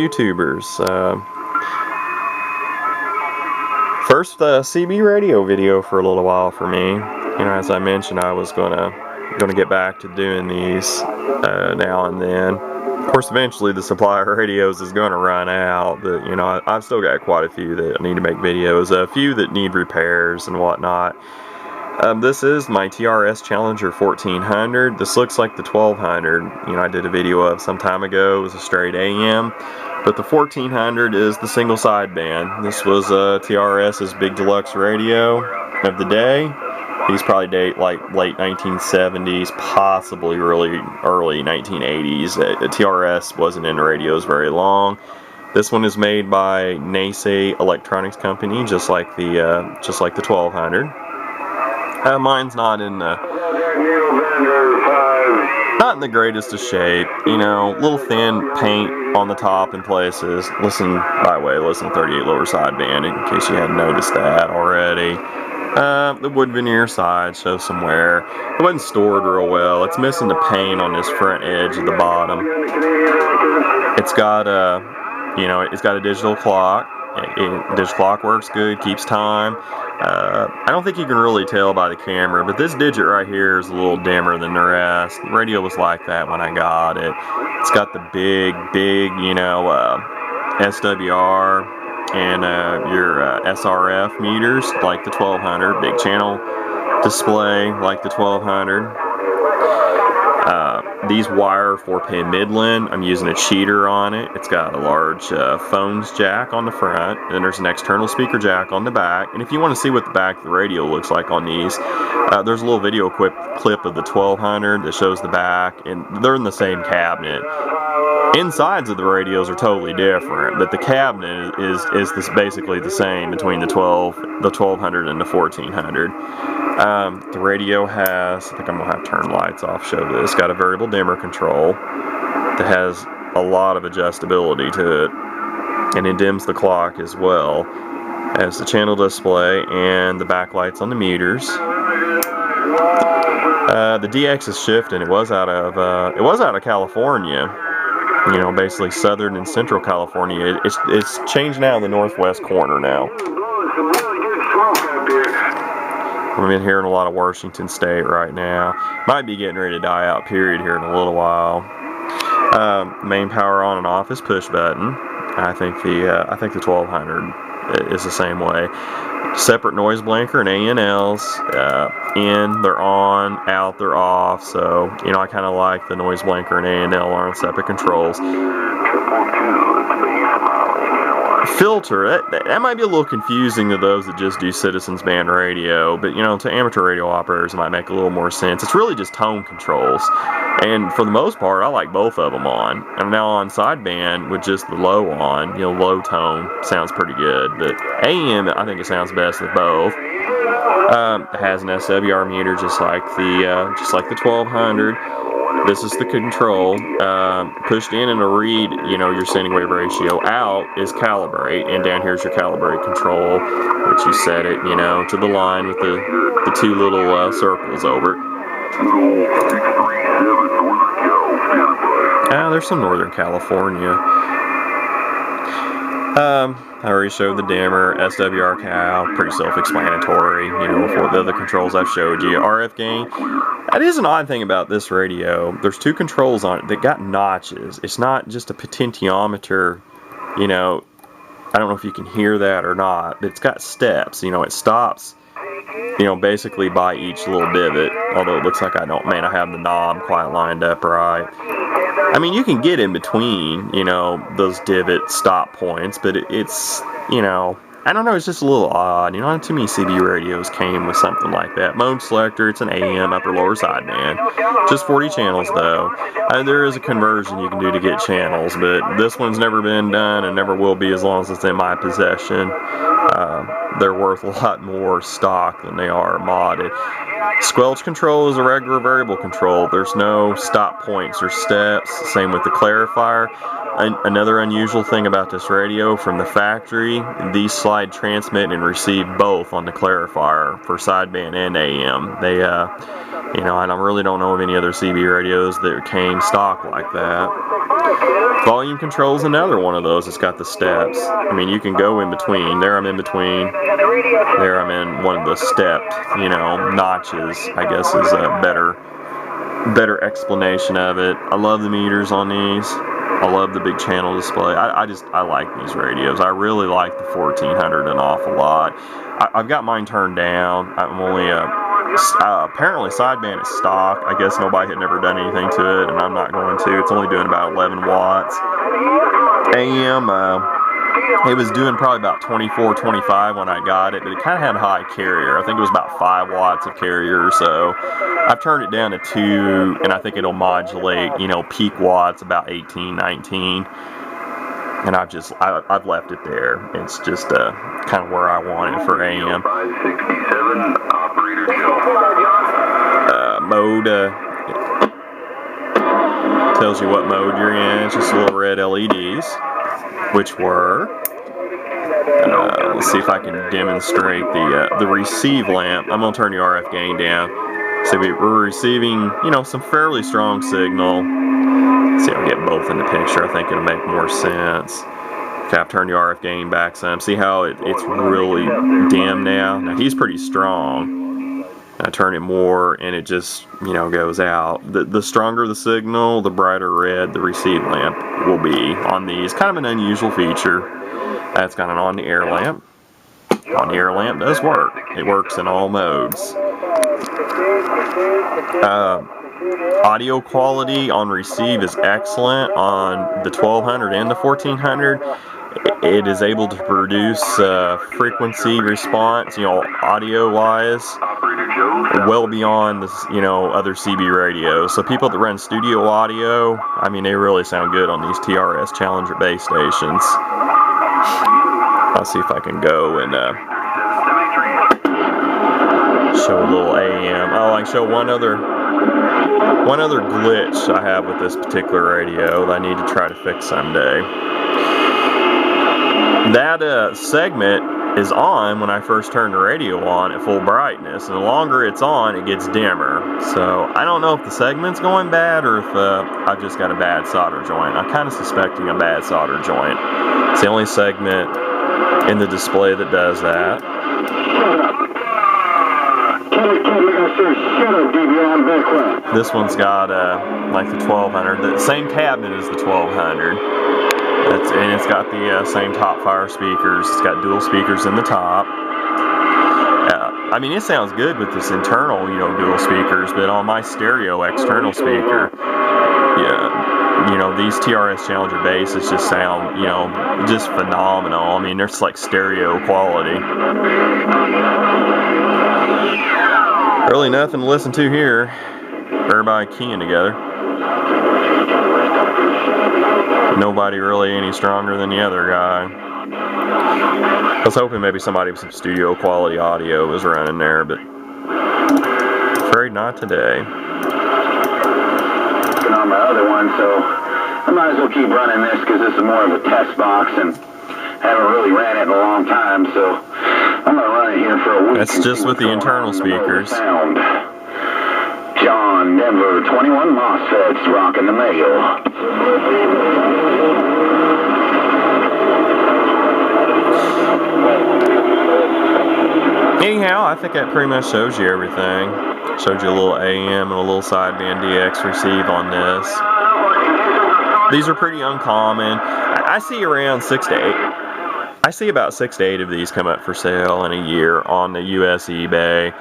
YouTubers. First CB radio video for a little while for me. You know, as I mentioned, I was gonna get back to doing these now and then. Of course, eventually the supply of radios is going to run out, but you know, I've still got quite a few that I need to make videos, a few that need repairs and whatnot. This is my TRS Challenger 1400. This looks like the 1200. You know, I did a video of some time ago. It was a straight AM, but the 1400 is the single sideband. This was TRS's big deluxe radio of the day. These probably date like late 1970s, possibly really early 1980s. TRS wasn't in radios very long. This one is made by Meisei Electronics Company, just like the 1200. Mine's not in the greatest of shape. You know, little thin paint on the top in places. Listen 38 lower sideband in case you hadn't noticed that already. The wood veneer side shows some wear. It wasn't stored real well. It's missing the paint on this front edge at the bottom. It's got a digital clock. Digital clock works good, keeps time. I don't think you can really tell by the camera, but this digit right here is a little dimmer than the rest. The radio was like that when I got it. It's got the big, you know, SWR and your SRF meters like the 1200, big channel display like the 1200. These wire 4-pin Midland. I'm using a cheater on it. It's got a large phones jack on the front, and there's an external speaker jack on the back. And if you want to see what the back of the radio looks like on these, there's a little video clip of the 1200 that shows the back, and they're in the same cabinet. Insides of the radios are totally different, but the cabinet is basically the same between the 1200 and the 1400. The radio has, I think I'm going to have to turn lights off, show this, got a variable dimmer control that has a lot of adjustability to it, and it dims the clock as well as the channel display and the backlights on the meters. The DX is shifting. It was out of California. You know, basically southern and central California. It's changed now in the northwest corner now. We've been hearing a lot of Washington State right now. Might be getting ready to die out period here in a little while. Main power on and off is push button. I think the 1200 is the same way. Separate noise blanker and ANLs. In, they're on, out, they're off. So, you know, I kind of like the noise blanker and ANL are on separate controls. Filter, that might be a little confusing to those that just do citizens band radio, but you know, to amateur radio operators it might make a little more sense. It's really just tone controls, and for the most part I like both of them on. I'm now on sideband with just the low on. You know, low tone sounds pretty good, but AM I think it sounds best with both. It has an SWR meter just like the 1200. This is the control. Pushed in and a read, you know, your standing wave ratio. Out is calibrate, and down here's your calibrate control, which you set it, you know, to the line with the two little circles over it. There's some Northern California. I already showed the dimmer, SWR cal, pretty self-explanatory, you know, for the other controls I've showed you. RF gain. That is an odd thing about this radio. There's two controls on it that got notches. It's not just a potentiometer, you know, I don't know if you can hear that or not, but it's got steps, you know, it stops, you know, basically by each little divot, although it looks like I have the knob quite lined up right. I mean, you can get in between, you know, those divot stop points, but it's, you know, I don't know, it's just a little odd. You know, not too many CB radios came with something like that. Mode selector, it's an AM upper lower sideband. Just 40 channels though. There is a conversion you can do to get channels, but this one's never been done and never will be as long as it's in my possession. They're worth a lot more stock than they are modded. Squelch control is a regular variable control. There's no stop points or steps. Same with the clarifier. Another unusual thing about this radio from the factory, these slide transmit and receive both on the clarifier for sideband and AM. They, you know, I really don't know of any other CB radios that came stock like that. Volume control's another one of those. It's got the steps. I mean, you can go in between. There I'm in between. There I'm in one of the stepped, you know, notches, I guess is a better explanation of it. I love the meters on these. I love the big channel display. I like these radios. I really like the 1400 an awful lot. I've got mine turned down. I'm only apparently sideband is stock. I guess nobody had never done anything to it, and I'm not going to. It's only doing about 11 watts. AM, it was doing probably about 24, 25 when I got it, but it kind of had high carrier. I think it was about 5 watts of carrier or so. I've turned it down to 2, and I think it'll modulate, you know, peak watts about 18, 19. And I've left it there. It's just kind of where I want it for AM. Mode tells you what mode you're in. It's just little red LEDs, which were. Let's see if I can demonstrate the receive lamp. I'm gonna turn the RF gain down. So we're receiving, you know, some fairly strong signal. Let's see if I can get both in the picture. I think it'll make more sense. Okay, I've turned the RF gain back some. See how it's really dim now? Now he's pretty strong. I turn it more and it just, you know, goes out. The stronger the signal, the brighter red the receive lamp will be on these. Kind of an unusual feature. It's got an on-the-air lamp. On-the-air lamp does work. It works in all modes. Audio quality on receive is excellent on the 1200 and the 1400. It is able to produce frequency response, you know, audio-wise, well beyond the, you know, other CB radios. So people that run studio audio, I mean, they really sound good on these TRS Challenger base stations. I'll see if I can go and show a little AM. Oh, I can show one other glitch I have with this particular radio that I need to try to fix someday. That segment is on when I first turn the radio on at full brightness, and the longer it's on, it gets dimmer. So I don't know if the segment's going bad or if I've just got a bad solder joint. I'm kind of suspecting a bad solder joint. It's the only segment in the display that does that. This one's got like the 1200, the same cabinet as the 1200. And it's got the same top fire speakers. It's got dual speakers in the top. I mean, it sounds good with this internal, you know, dual speakers, but on my stereo external speaker, yeah, you know, these TRS Challenger basses just sound, you know, just phenomenal. I mean, they're just like stereo quality. Really nothing to listen to here. Everybody keying together. Nobody really any stronger than the other guy. I was hoping maybe somebody with some studio quality audio was running there, but afraid not today. On my other one, so I might as well keep running this because this is more of a test box and haven't really ran it in a long time, so I'm gonna run it here for a week. That's just with the internal speakers. John Denver 21 MOSFETs rocking the mail. Anyhow, I think that pretty much shows you everything. Showed you a little AM and a little sideband DX receive on this. These are pretty uncommon. I see around 6 to 8. I see about 6 to 8 of these come up for sale in a year on the US eBay.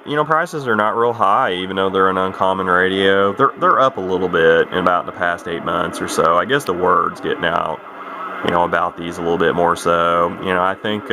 You know, prices are not real high, even though they're an uncommon radio. They're up a little bit in about the past 8 months or so. I guess the word's getting out, you know, about these a little bit more so. You know, I think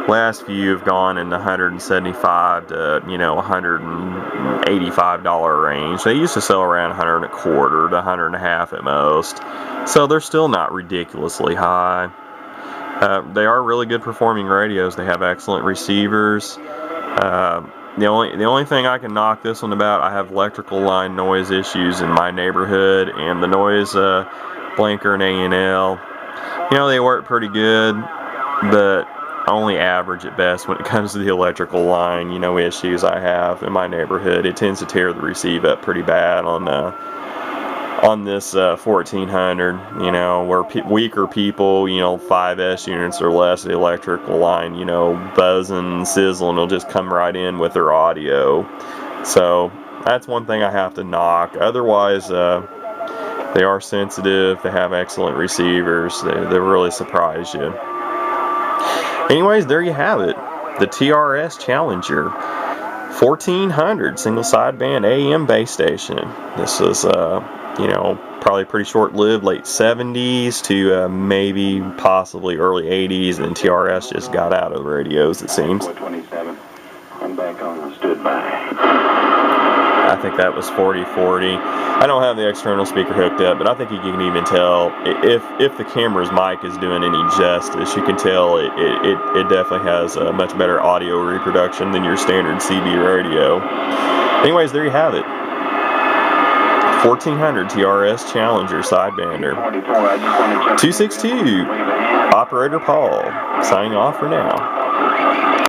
last few have gone in the $175 to, you know, $185 range. They used to sell around $125 to $150 at most. So they're still not ridiculously high. They are really good performing radios. They have excellent receivers. The only thing I can knock this one about, I have electrical line noise issues in my neighborhood, and the noise blinker and A&L, you know, they work pretty good, but only average at best when it comes to the electrical line, you know, issues I have in my neighborhood. It tends to tear the receive up pretty bad on on this 1400, you know, where weaker people, you know, 5S units or less, the electrical line, you know, buzzing, sizzling will just come right in with their audio. So that's one thing I have to knock. Otherwise, they are sensitive, they have excellent receivers, they really surprise you. Anyways, there you have it, the TRS Challenger 1400 single sideband AM base station. This was you know, probably pretty short-lived, late 70s to maybe possibly early 80s, and TRS just got out of the radios, it seems. 27. I'm back on the stood by. I think that was 4040. I don't have the external speaker hooked up, but I think you can even tell if the camera's mic is doing any justice. You can tell it definitely has a much better audio reproduction than your standard CB radio. Anyways, there you have it. 1400 TRS Challenger sidebander. 262. Operator Paul signing off for now.